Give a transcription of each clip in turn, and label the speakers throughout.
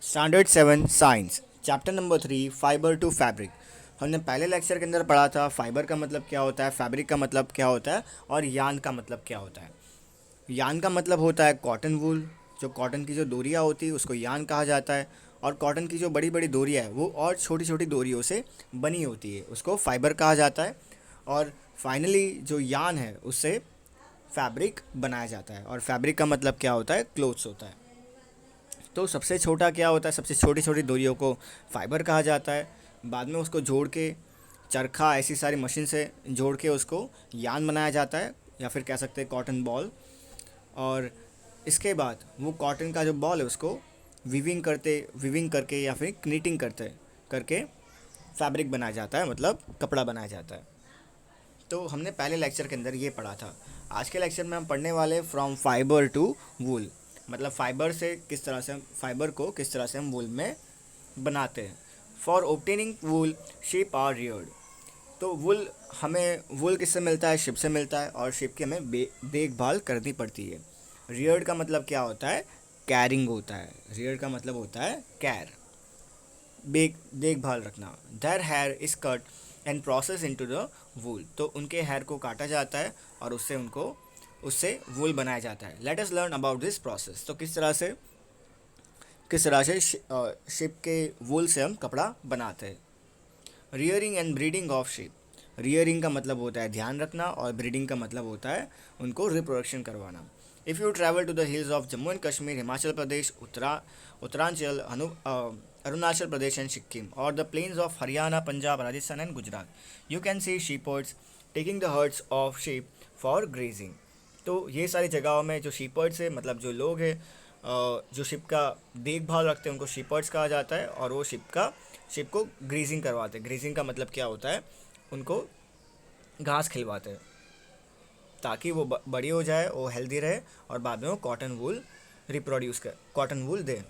Speaker 1: Standard 7 science chapter number 3 fibre to fabric. हमने पहले lecture के अंदर पढ़ा था फाइबर का मतलब क्या होता है, फैब्रिक का मतलब क्या होता है और यान का मतलब क्या होता है। यान का मतलब होता है कॉटन वूल। जो कॉटन की जो डोरियाँ होती है उसको यान कहा जाता है। और कॉटन की जो बड़ी बड़ी डोरियाँ है वो और छोटी छोटी डोरियों से बनी होती है, उसको फाइबर कहा जाता है। और फाइनली जो यान है उससे फैब्रिक बनाया जाता है। और फैब्रिक का मतलब क्या होता है, क्लोथ्स होता है। तो सबसे छोटा क्या होता है, सबसे छोटी छोटी डोरियों को फाइबर कहा जाता है। बाद में उसको जोड़ के चरखा ऐसी सारी मशीन से जोड़ के उसको यान बनाया जाता है, या फिर कह सकते हैं कॉटन बॉल। और इसके बाद वो कॉटन का जो बॉल है उसको विविंग करके या फिर क्नीटिंग करते करके फैब्रिक बनाया जाता है, मतलब कपड़ा बनाया जाता है। तो हमने पहले लेक्चर के अंदर ये पढ़ा था। आज के लेक्चर में हम पढ़ने वाले फ्रॉम फाइबर टू वूल, मतलब फाइबर को किस तरह से हम वूल में बनाते हैं। For obtaining wool sheep are reared. तो वूल हमें वूल किससे मिलता है, शिप से मिलता है, और शिप की हमें देखभाल करनी पड़ती है। रियर्ड का मतलब क्या होता है, कैरिंग होता है। रियर्ड का मतलब होता है कैर, देखभाल रखना। Their hair is cut and process into the wool. तो उनके हेयर को काटा जाता है और उससे वूल बनाया जाता है। Let us learn about this process. तो किस तरह से शिप के वूल से हम कपड़ा बनाते हैं। Rearing and breeding of ship. Rearing का मतलब होता है ध्यान रखना, और ब्रीडिंग का मतलब होता है उनको रिप्रोडक्शन करवाना। If you travel to the hills of Jammu and Kashmir, Himachal Pradesh, Uttaranchal, Arunachal Pradesh and Sikkim, और the plains of Haryana, Punjab, Rajasthan and Gujarat, you can see shepherds taking the herds of sheep for grazing. तो ये सारी जगहों में जो शीपर्ड्स है, मतलब जो लोग हैं जो शिप का देखभाल रखते हैं, उनको शिपर्ड्स कहा जाता है। और वो शिप को ग्रीजिंग करवाते हैं। ग्रीजिंग का मतलब क्या होता है, उनको घास खिलवाते हैं ताकि वो बड़ी हो जाए, वो हेल्दी रहे, और बाद में वो कॉटन वूल दे।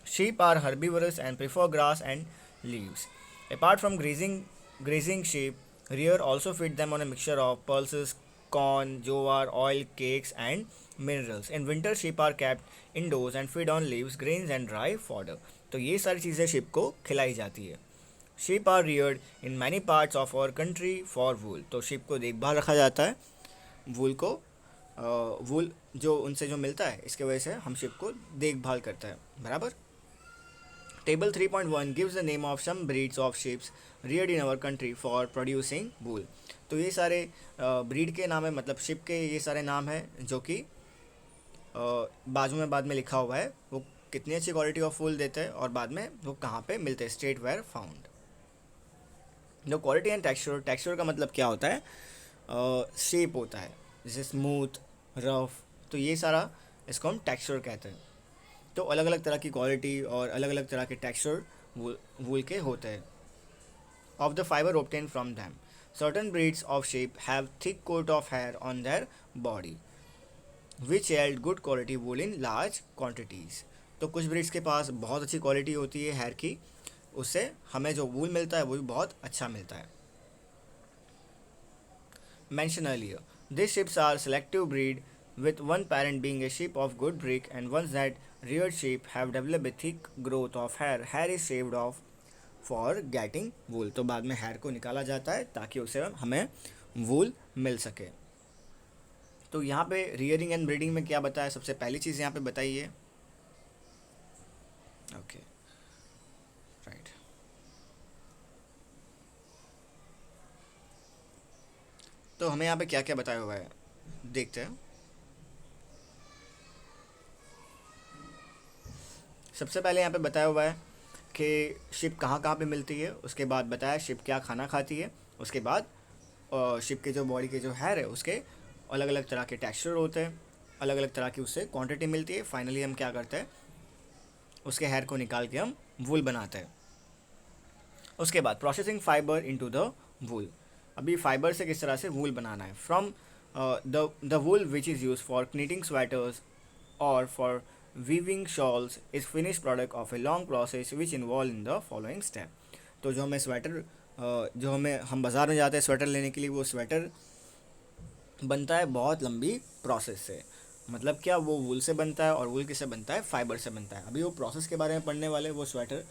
Speaker 1: Sheep are herbivorous and prefer grass and leaves. Apart from grazing sheep, rear also feed them on a mixture of pulses, corn, jowar, oil, cakes, and minerals. In winter, sheep are kept indoors and feed on leaves, grains, and dry fodder. तो ये सारी चीज़ें sheep को खिलाई जाती है। Sheep are reared in many parts of our country for wool. तो sheep को देखभाल रखा जाता है, वूल को वूल जो उनसे जो मिलता है, इसके वजह से हम शिप को देखभाल करता है, बराबर। Table 3.1 gives the name of some breeds of sheep reared in our country for producing wool. तो ये सारे ब्रीड के नाम है, मतलब शिप के ये सारे नाम हैं जो कि बाजू में बाद में लिखा हुआ है वो कितनी अच्छी क्वालिटी ऑफ वूल देते हैं, और बाद में वो कहाँ पे मिलते हैं, स्टेट वेयर फाउंड। जो क्वालिटी एंड टेक्सचर, टेक्सचर का मतलब क्या होता है, शेप होता है, जैसे स्मूथ, रफ। तो ये सारा इसको हम टेक्सचर कहते हैं। तो अलग अलग तरह की क्वालिटी और अलग अलग तरह के टेक्सचर वूल के होते हैं। Of the fibre obtained from them, certain breeds of sheep have thick coat of hair on their body which yield good quality wool in large quantities. तो कुछ ब्रीड्स के पास बहुत अच्छी क्वालिटी होती है हेयर की, उससे हमें जो वूल मिलता है वो भी बहुत अच्छा मिलता है। Mentioned earlier, these ships are selective breed, with one parent being a sheep of good breed, and once that reared sheep have developed a thick growth of hair, hair is shaved off for getting wool. तो बाद में hair को निकाला जाता है ताकि उसे हमें wool मिल सके। तो यहाँ पे rearing and breeding में क्या बताया, सबसे पहली चीज़ यहाँ पे बताइए। Okay, right. तो हमें यहाँ पे क्या क्या बताया हुआ है, देखते हैं। सबसे पहले यहाँ पे बताया हुआ है कि शिप कहाँ कहाँ पे मिलती है, उसके बाद बताया शिप क्या खाना खाती है, उसके बाद शिप के जो बॉडी के जो हेयर है उसके अलग अलग तरह के टेक्सचर होते हैं, अलग अलग तरह की उससे क्वांटिटी मिलती है। फाइनली हम क्या करते हैं, उसके हेयर को निकाल के हम वूल बनाते हैं। उसके बाद प्रोसेसिंग फाइबर इनटू द वूल। अभी फाइबर से किस तरह से वूल बनाना है। From the wool which is use for knitting sweaters or for weaving shawls is finished product of a long process which involve in the following step. तो जो हमें sweater जो हमें हम बाज़ार में जाते हैं स्वेटर लेने के लिए, वो स्वेटर बनता है बहुत लंबी प्रोसेस से। मतलब क्या, वो वूल से बनता है, और वूल किससे बनता है, फाइबर से बनता है। अभी वो प्रोसेस के बारे में पढ़ने वाले, वो स्वेटर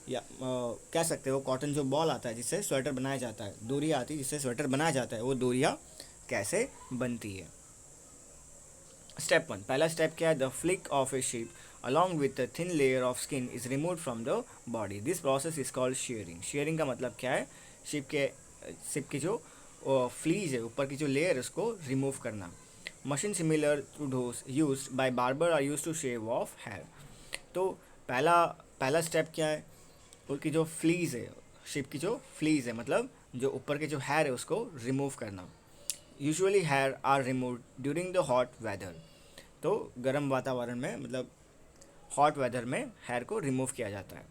Speaker 1: या कह सकते हो कॉटन जो बॉल आता है जिससे स्वेटर बनाया जाता है, डोरी आती है जिससे स्वेटर बनाया जाता है, वो डोरियाँ कैसे बनती है। स्टेप वन, पहला स्टेप क्या है, the flick of A ship along with a thin layer of skin is removed from the body. This process is called shearing. shearing का मतलब क्या है, शिप की जो फ्लीज है, ऊपर की जो लेयर, उसको रिमूव करना। Machine similar to those used by barber are used to shave off hair. तो पहला पहला स्टेप क्या है, उसकी जो फ्लीज है, शिप की जो फ्लीज है, मतलब जो ऊपर के जो हेयर है उसको रिमूव करना। Usually hair are remove during the hot weather. तो गर्म वातावरण में, मतलब हॉट वेदर में हेयर को रिमूव किया जाता है।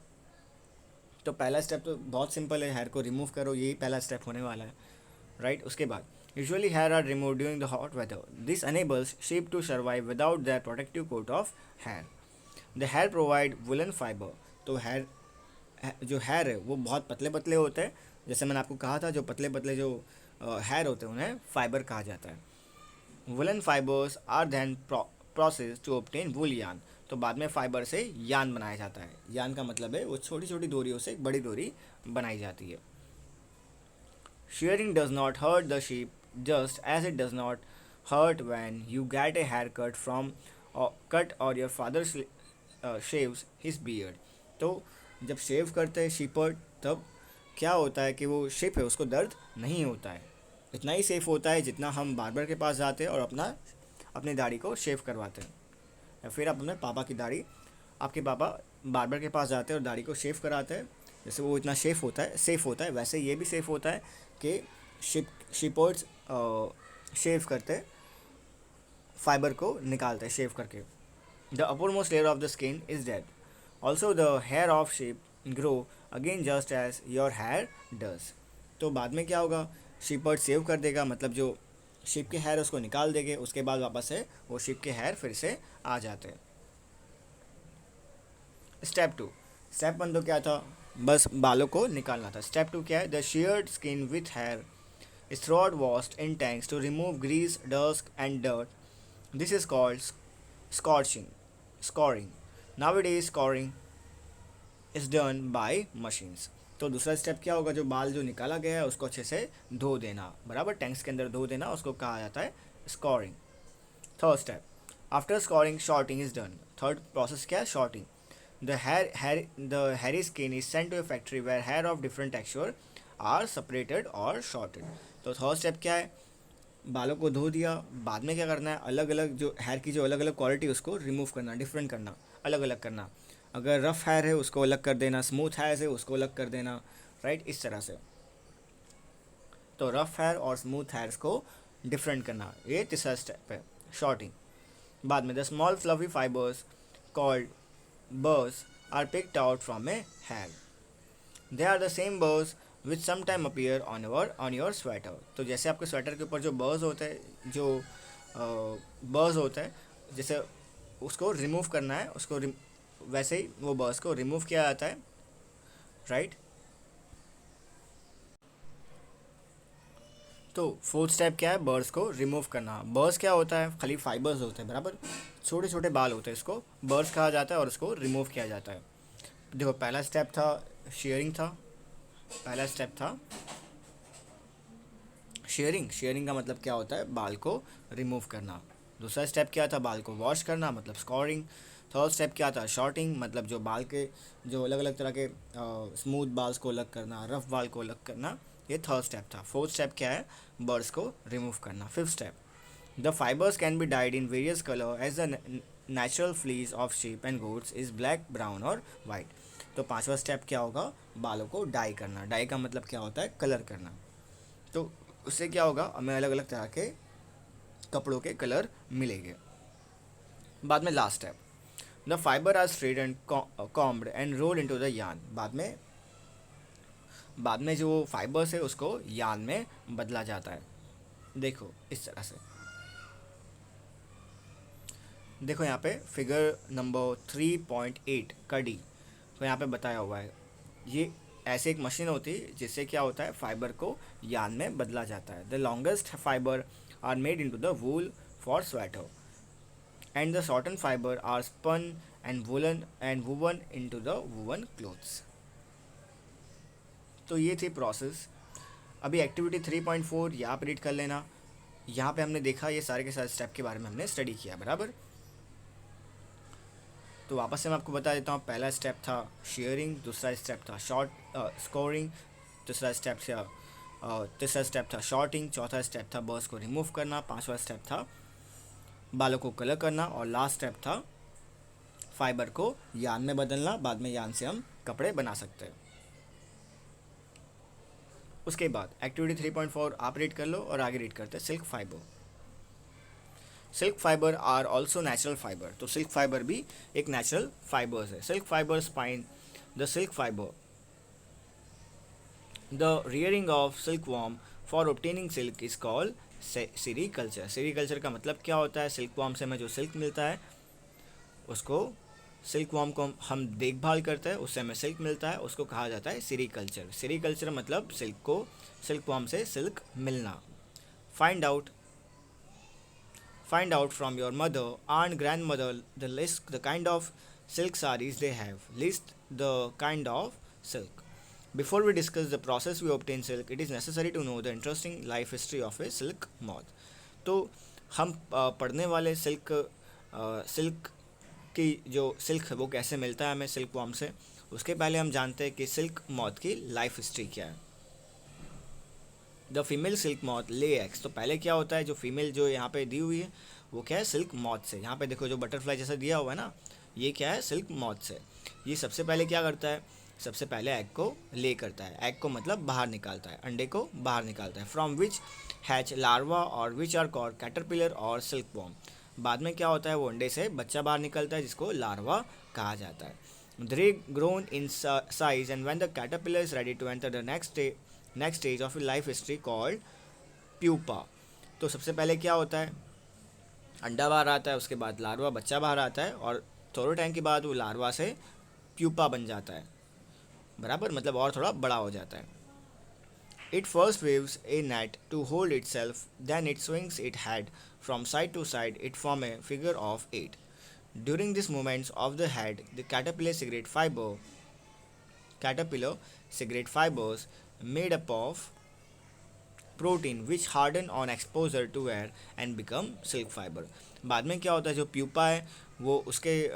Speaker 1: तो पहला स्टेप तो बहुत सिंपल है, हेयर को रिमूव करो, यही पहला स्टेप होने वाला है, राइट। उसके बाद usually hair are remove during the hot weather, this enables sheep to survive without that protective coat of hair. The hair provide woollen fibre. तो जो हेयर है वो बहुत पतले पतले होते हैं, जैसे मैंने आपको कहा था, जो पतले पतले जो हेयर होते हैं उन्हें फाइबर कहा जाता है। Woollen fibres are then process to obtain wool yarn. तो बाद में फाइबर से यान बनाया जाता है। यान का मतलब है वो छोटी छोटी डोरियों से एक बड़ी डोरी बनाई जाती है। Shearing does not hurt the sheep just as it does not hurt when you get a haircut from cut or your father shaves his beard. तो जब शेव करते हैं शीपर्ड, तब क्या होता है कि वो शिप है उसको दर्द नहीं होता है, इतना ही सेफ होता है जितना हम बार्बर के पास जाते हैं और अपनी दाढ़ी को शेव करवाते हैं। या फिर आप अपने पापा की दाढ़ी, आपके पापा बार्बर के पास जाते हैं और दाढ़ी को शेव कराते हैं, जैसे वो इतना सेफ़ होता है, वैसे ये भी सेफ़ होता है कि शिपर्ड्स शेव करते, फाइबर को निकालते हैं शेव करके। The uppermost layer of the skin is dead. Also the hair of sheep grow again just as your hair does. तो बाद में क्या होगा, शीपर्ड सेव कर देगा, मतलब जो शिप के हेयर उसको निकाल देंगे, उसके बाद वापस से वो शिप के हेयर फिर से आ जाते हैं। स्टेप टू, स्टेप वन तो क्या था, बस बालों को निकालना था। स्टेप टू क्या है, the sheared skin with hair is throughout washed in tanks to remove grease, dust and dirt. This is called scorching, scoring. Nowadays scoring is done by machines. तो दूसरा स्टेप क्या होगा, जो बाल जो निकाला गया है उसको अच्छे से धो देना, बराबर टैंक्स के अंदर धो देना, उसको कहा जाता है scouring. Third step, after scouring sorting is done. Third process क्या है, sorting. The hairy skin is sent to a factory where hair of different texture are separated or shorted. तो थर्ड स्टेप क्या है, बालों को धो दिया, बाद में क्या करना है, अलग अलग जो हेयर की जो अलग अलग क्वालिटी उसको रिमूव करना, डिफरेंट करना, अलग अलग करना। अगर रफ़ हेयर है उसको अलग कर देना, स्मूथ हेयर है उसको अलग कर देना, राइट, इस तरह से। तो रफ़ हेयर और स्मूथ हेयर्स को डिफरेंट करना, ये तीसरा स्टेप है, शॉर्टिंग। बाद में the small fluffy fibres called burrs are picked out from a hair. They are the same burrs which sometime appear on your sweater. तो जैसे आपके स्वेटर के ऊपर जो बर्स होते हैं, जो बर्स होते हैं, जैसे उसको रिमूव करना है, वैसे ही वो बर्स को रिमूव किया जाता है, राइट। तो फोर्थ स्टेप क्या है, बर्ड्स को रिमूव करना। बर्ड्स क्या होता है, खाली फाइबर्स होते हैं, बराबर छोटे छोटे बाल होते हैं, इसको बर्ड्स कहा जाता है और उसको रिमूव किया जाता है। देखो पहला स्टेप था शेयरिंग था, पहला स्टेप था शेयरिंग का मतलब क्या होता है, बाल को रिमूव करना। दूसरा स्टेप क्या था, बाल को वॉश करना, मतलब स्कोरिंग। थर्ड स्टेप क्या था, शॉर्टिंग, मतलब जो बाल के जो अलग अलग तरह के स्मूथ बाल्स को अलग करना, रफ बाल को अलग करना, ये थर्ड स्टेप था। फोर्थ स्टेप क्या है, बर्ड्स को रिमूव करना। Fifth step, the fibres can be dyed in various colour as the natural fleece of sheep and goats is black, brown और वाइट। तो पांचवा स्टेप क्या होगा, बालों को डाई करना। डाई का मतलब क्या होता है, कलर करना। तो उससे क्या होगा, हमें अलग अलग तरह के कपड़ों के कलर मिलेंगे। बाद में last step, the fibre are straight and combed and roll into the yarn. बाद में जो फाइबर्स है उसको यार्न में बदला जाता है। देखो इस तरह से, देखो यहाँ पे फिगर नंबर 3.8 का डी, तो यहाँ पे बताया हुआ है, ये ऐसे एक मशीन होती है जिससे क्या होता है, फाइबर को यार्न में बदला जाता है। The longest fibre are made into the wool for sweater. and the cotton fiber are spun and woven into the woven clothes. तो ये थी प्रोसेस. अभी एक्टिविटी 3.4 यहाँ पे रीड कर लेना. यहाँ पे हमने देखा ये सारे के सारे स्टेप के बारे में हमने स्टडी किया बराबर. तो वापस से मैं आपको बता देता हूँ. पहला स्टेप था शेयरिंग, दूसरा स्टेप था स्कोरिंग, तीसरा स्टेप था शॉर्टिंग, चौथा स्टेप था बर्स को रिमूव करना, पांचवा स्टेप था बालों को कलर करना और लास्ट स्टेप था फाइबर को यान में बदलना. बाद में यान से हम कपड़े बना सकते हैं. उसके बाद एक्टिविटी 3.4 आप रीड कर लो और आगे रीड करते हैं. Silk fibre. Silk fibre are also natural fibre. तो सिल्क फाइबर भी एक नेचुरल फाइबर्स है. Silk fibre spine the silk fibre. The rearing of silk worm for obtaining silk is called sericulture. Sericulture का मतलब क्या होता है? सिल्क वॉर्म से हमें जो सिल्क मिलता है उसको, सिल्क वॉर्म को हम देखभाल करते हैं, उससे हमें सिल्क मिलता है, उसको कहा जाता है सेरीकल्चर. सेरीकल्चर मतलब सिल्क वॉर्म से सिल्क मिलना. Find out from your mother and grandmother the kind of silk sarees they have. List the kind of silk. Before we discuss the process we obtain silk, it is necessary to know the interesting life history of a silk moth. तो हम पढ़ने वाले silk की जो silk है वो कैसे मिलता है हमें सिल्क वॉर्म से, उसके पहले हम जानते हैं कि सिल्क मॉथ की लाइफ हिस्ट्री क्या है. The female silk moth lay eggs. तो पहले क्या होता है, जो फीमेल जो यहाँ पे दी हुई है वो क्या है? सिल्क मॉथ से. यहाँ पे देखो जो बटरफ्लाई जैसा दिया हुआ है ना, ये क्या है? सिल्क मॉथ से. ये सबसे पहले क्या करता है? सबसे पहले एग को ले करता है. एग को मतलब बाहर निकालता है, अंडे को बाहर निकालता है. फ्रॉम विच हैच लार्वा और विच आर कॉल्ड कैटरपिलर और सिल्क वॉर्म. बाद में क्या होता है? वो अंडे से बच्चा बाहर निकलता है जिसको लार्वा कहा जाता है. They grown in size and when the caterpillar is ready to enter the next stage of life history called pupa. तो सबसे पहले क्या होता है? अंडा बाहर आता है, उसके बाद लार्वा बच्चा बाहर आता है और थोड़े टाइम के बाद वो लार्वा से प्यूपा बन जाता है बराबर, मतलब और थोड़ा बड़ा हो जाता है. It first waves a net to hold itself, then it swings its head from side to side. It forms a figure of 8. During these movements of the head, the caterpillar secrete fibers made up of protein which harden on exposure to air and become silk fiber. बाद में क्या होता है? जो pupa है वो उसके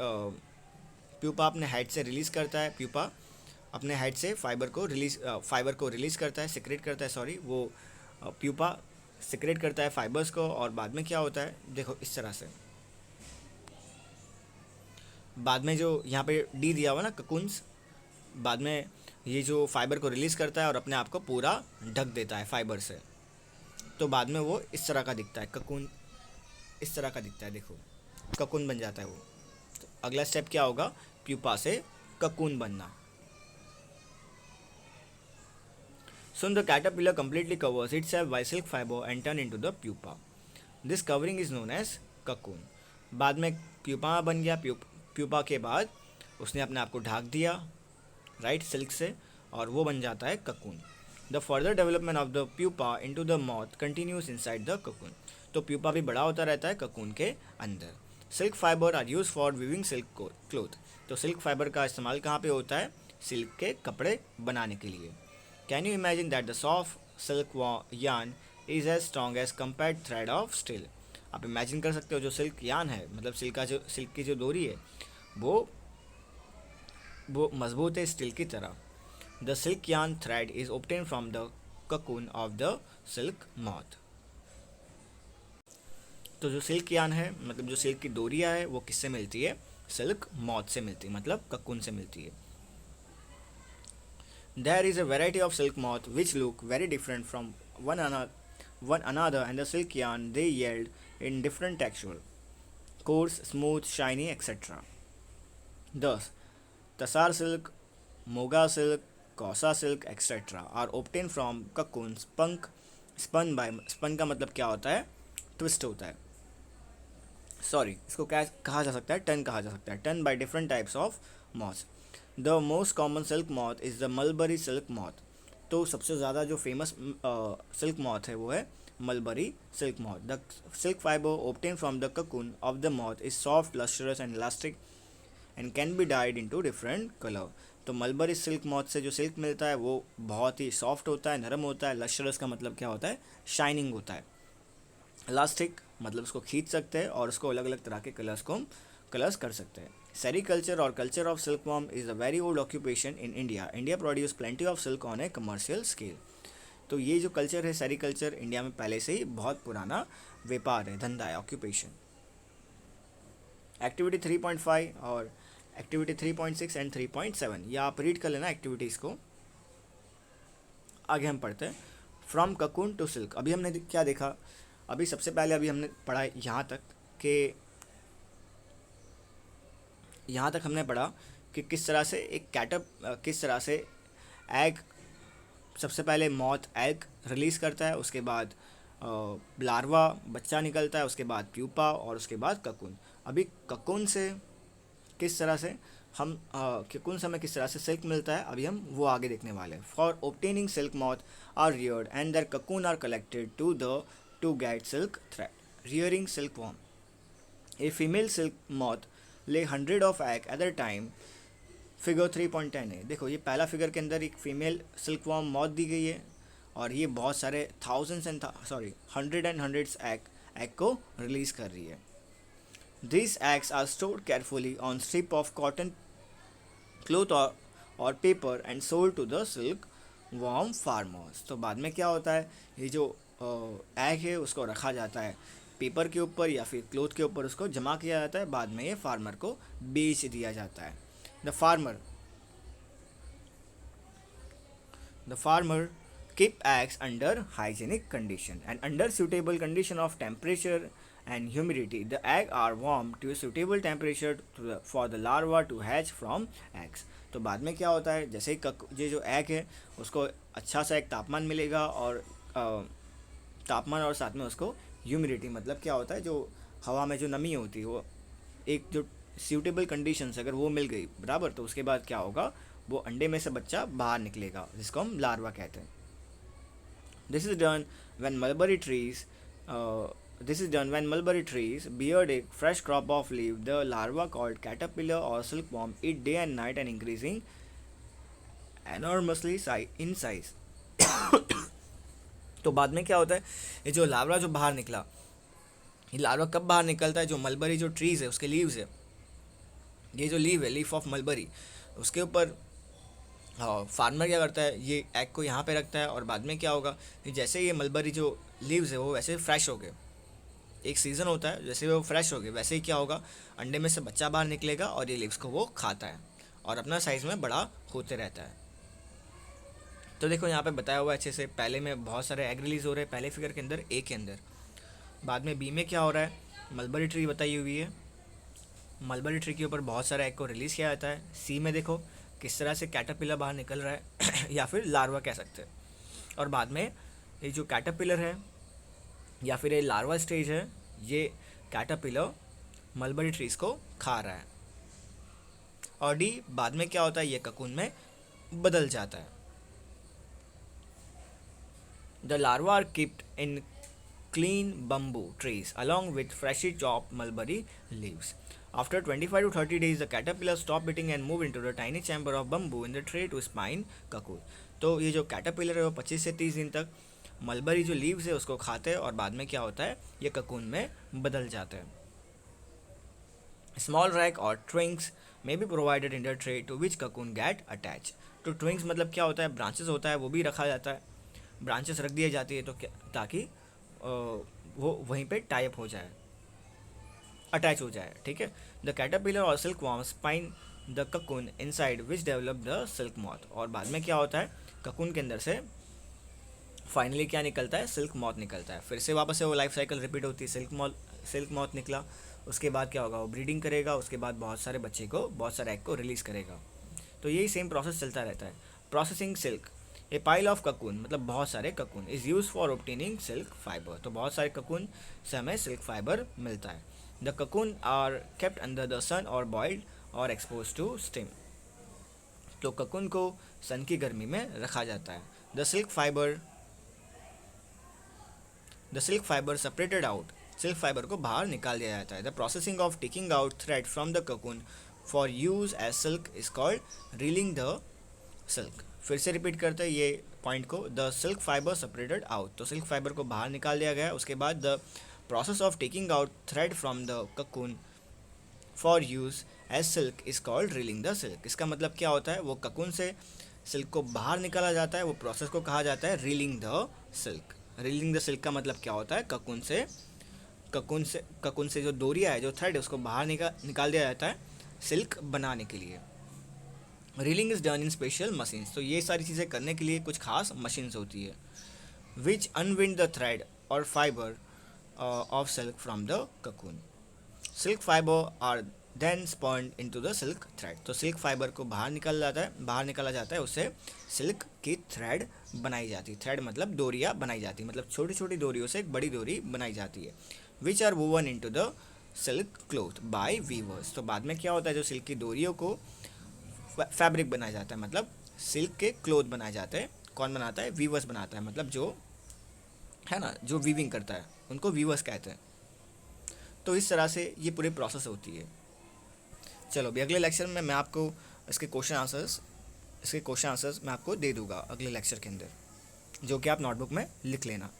Speaker 1: pupa अपने हेड से रिलीज़ करता है. प्यूपा अपने हेड से फाइबर को रिलीज़ करता है, सिक्रेट करता है, सॉरी, वो प्यूपा सिक्रेट करता है फाइबर्स को. और बाद में क्या होता है? देखो इस तरह से बाद में जो यहाँ पे डी दिया हुआ ना ककुन्स, बाद में ये जो फाइबर को रिलीज़ करता है और अपने आप को पूरा ढक देता है फाइबर से. तो बाद में वो इस तरह का दिखता है, ककुन इस तरह का दिखता है. देखो ककुन बन जाता है वो. तो अगला स्टेप क्या होगा? प्यूपा से ककुन बनना. Soon the caterpillar completely covers itself by silk fiber and turn into the pupa. This covering is known as cocoon. बाद में प्यूपा बन गया. प्यूपा के बाद उसने अपने आप को ढाक दिया राइट सिल्क से और वो बन जाता है cocoon. The further development of the pupa into the moth continues inside the cocoon. तो प्यूपा भी बड़ा होता रहता है ककून के अंदर. Silk fibre are use for weaving silk cloth. तो सिल्क फाइबर का इस्तेमाल कहाँ पे होता है? सिल्क के कपड़े बनाने के लिए. Can you imagine that the soft silk yarn is as strong as compared thread of steel. आप इमेजिन कर सकते हो जो सिल्क यान है, मतलब सिल्क की जो डोरी है वो मजबूत है स्टील की तरह. द सिल्क यान thread is obtain from the cocoon of the silk moth. तो जो सिल्क यान है, मतलब जो सिल्क की डोरियाँ है, वो किससे मिलती है? सिल्क मॉथ से मिलती है, मतलब ककून से मिलती है. There is a variety of silk moth which look very different from one another and the silk yarn they yield in different texture, coarse, smooth, shiny, etc. Thus, Tassar silk, Moga silk, Kosa silk, etc. are obtained from cocoons spun का मतलब क्या होता है? Twist होता है. Sorry, इसको क्या कहा जा सकता है? टर्न कहा जा सकता है. Turn by different types of moths. The most common silk moth is the mulberry silk moth. तो सबसे ज़्यादा जो फेमस सिल्क मॉथ है वो है mulberry silk moth. The silk fiber obtained from the cocoon of the moth is soft, lustrous and elastic and can be dyed into different color. तो mulberry silk moth से जो silk मिलता है वो बहुत ही सॉफ्ट होता है, नरम होता है. लश्रस का मतलब क्या होता है? शाइनिंग होता है. इलास्टिक मतलब उसको खींच सकते हैं और उसको अलग अलग तरह के कलर्स को हम कलर्स कर सकते हैं. सेरिकल्चर और culture of silkworm is a very old occupation in India. India produce plenty of silk on A commercial scale. तो ये जो कल्चर है सेरिकल्चर, इंडिया में पहले से ही बहुत पुराना व्यापार है, धंधा है, ऑक्यूपेशन. एक्टिविटी 3.5 और एक्टिविटी 3.6 एंड 3.7 या आप रीड कर लेना एक्टिविटीज़ को. आगे हम पढ़ते हैं. From cocoon to silk. अभी हमने क्या देखा? अभी सबसे पहले अभी हमने पढ़ा यहाँ तक कि हमने पढ़ा कि किस तरह से एक किस तरह से एग, सबसे पहले मॉथ एग रिलीज़ करता है, उसके बाद लार्वा बच्चा निकलता है, उसके बाद प्यूपा और उसके बाद ककून. अभी ककून से किस तरह से ककून से हमें किस तरह से सिल्क मिलता है, अभी हम वो आगे देखने वाले हैं. For obtaining silk moth are reared and their cocoon are collected to get silk thread. Rearing silkworm. A female silk moth lay 100 of egg at a time. Figure 3.10 है. देखो ये पहला फिगर के अंदर एक फीमेल सिल्कवॉर्म मॉथ दी गई है और ये बहुत सारे हंड्रेड एंड हंड्रेड्स एग को रिलीज कर रही है. These eggs are stored carefully on strip of cotton cloth or paper and sold to the silkworm farmers. तो बाद में क्या होता है, ये जो एग है उसको रखा जाता है पेपर के ऊपर या फिर क्लोथ के ऊपर, उसको जमा किया जाता है, बाद में ये फार्मर को बेच दिया जाता है. The farmer keep eggs under hygienic condition and under suitable condition of temperature and humidity. The egg are warmed to a suitable temperature for the larva to hatch from eggs. तो बाद में क्या होता है, जैसे ये जो एग है उसको अच्छा सा एक तापमान मिलेगा और तापमान और साथ में उसको ह्यूमिडिटी मतलब क्या होता है, जो हवा में जो नमी होती है वो एक जो सूटेबल कंडीशंस अगर वो मिल गई बराबर, तो उसके बाद क्या होगा, वो अंडे में से बच्चा बाहर निकलेगा जिसको हम लार्वा कहते हैं. This is done when mulberry trees beard a fresh crop of leaf. The larva called caterpillar or silkworm eat day and night and increasing enormously in size. तो बाद में क्या होता है, ये जो लार्वा जो बाहर निकला, ये लार्वा कब बाहर निकलता है, जो मलबरी जो ट्रीज़ है उसके लीव्स है, ये जो लीफ ऑफ मलबरी, उसके ऊपर फार्मर क्या करता है, ये एग को यहाँ पे रखता है और बाद में क्या होगा कि जैसे ये मलबरी जो लीव्स है वो वैसे फ्रेश हो गए, एक सीज़न होता है, जैसे वो फ्रेश हो गए वैसे ही क्या होगा, अंडे में से बच्चा बाहर निकलेगा और ये लीव्स को वो खाता है और अपना साइज़ में बड़ा होते रहता है. तो देखो यहाँ पे बताया हुआ है अच्छे से, पहले में बहुत सारे एग रिलीज़ हो रहे हैं पहले फिगर के अंदर, ए के अंदर. बाद में बी में क्या हो रहा है, मलबरी ट्री बताई हुई है, मलबरी ट्री के ऊपर बहुत सारे एग को रिलीज़ किया जाता है. सी में देखो किस तरह से कैटरपिलर बाहर निकल रहा है या फिर लार्वा कह सकते हैं. और बाद में ये जो कैटरपिलर है या फिर ये लार्वा स्टेज है, ये कैटरपिलर मलबरी ट्रीज़ को खा रहा है. और डी बाद में क्या होता है, ये ककून में बदल जाता है. The larvae are kept in clean bamboo trees along with freshly chopped mulberry leaves. After 25 to 30 days, the caterpillar stop eating and move into the tiny chamber of bamboo in the tray to spine cocoon. तो ये जो caterpillar है वो 25 से 30 दिन तक mulberry जो leaves है उसको खाते हैं और बाद में क्या होता है, ये ककून में बदल जाते हैं. Small rack or twinks may be provided in the tray to which cocoon get attached. तो twinks मतलब क्या होता है, ब्रांचेस होता है, वो भी रखा जाता है, ब्रांचेस रख दी जाती है तो क्या, ताकि वो वहीं पे टाइप हो जाए, अटैच हो जाए. ठीक है. द कैटरपिलर और silk worm spine the cocoon inside which develop the silk moth. और बाद में क्या होता है, ककून के अंदर से फाइनली क्या निकलता है, सिल्क मॉथ निकलता है. फिर से वापस से वो लाइफ साइकिल रिपीट होती है. सिल्क मॉथ निकला, उसके बाद क्या होगा, वो ब्रीडिंग करेगा, उसके बाद बहुत सारे बच्चे को, बहुत सारे एग को रिलीज़ करेगा. तो यही सेम प्रोसेस चलता रहता है. Processing silk. A pile of cocoon मतलब बहुत सारे cocoon is use for obtaining silk fibre. तो बहुत सारे ककून से हमें सिल्क फाइबर मिलता है. The cocoon are kept under the sun और बॉइल्ड और एक्सपोज टू स्टीम. तो ककून को सन की गर्मी में रखा जाता है. The silk fibre the silk fibre separated out, silk fibre को बाहर निकाल दिया जाता है. The processing of taking out thread from the cocoon for use as silk is called reeling the silk. फिर से रिपीट करते हैं ये पॉइंट को. The silk fibre separated out, तो सिल्क फाइबर को बाहर निकाल दिया गया. उसके बाद the process of taking out thread from the cocoon for use as silk is called reeling the silk. इसका मतलब क्या होता है, वो ककून से सिल्क को बाहर निकाला जाता है, वो प्रोसेस को कहा जाता है reeling the silk. Reeling the silk का मतलब क्या होता है, ककून से जो डोरिया है, जो थ्रेड है, उसको बाहर निकाल दिया जाता है सिल्क बनाने के लिए. Reeling is done in special machines, तो ये सारी चीज़ें करने के लिए कुछ खास मशीन्स होती है. Which unwind the thread or fibre of silk from the cocoon. Silk fibre are then spun into the silk thread, तो सिल्क फाइबर को बाहर निकाला जाता है, उससे सिल्क की थ्रेड बनाई जाती है. थ्रेड मतलब डोरियाँ बनाई जाती है, मतलब छोटी छोटी डोरियों से एक बड़ी डोरी बनाई जाती है. Which are woven into the silk cloth by weavers, तो बाद में क्या होता है, जो सिल्क की डोरियों को फैब्रिक बनाया जाता है, मतलब सिल्क के क्लोथ बनाए जाते हैं. कौन बनाता है, वीवर्स बनाता है, मतलब जो है ना, जो वीविंग करता है उनको वीवर्स कहते हैं. तो इस तरह से ये पूरी प्रोसेस होती है. चलो अभी अगले लेक्चर में मैं आपको इसके क्वेश्चन आंसर्स मैं आपको दे दूंगा अगले लेक्चर के अंदर, जो कि आप नोटबुक में लिख लेना.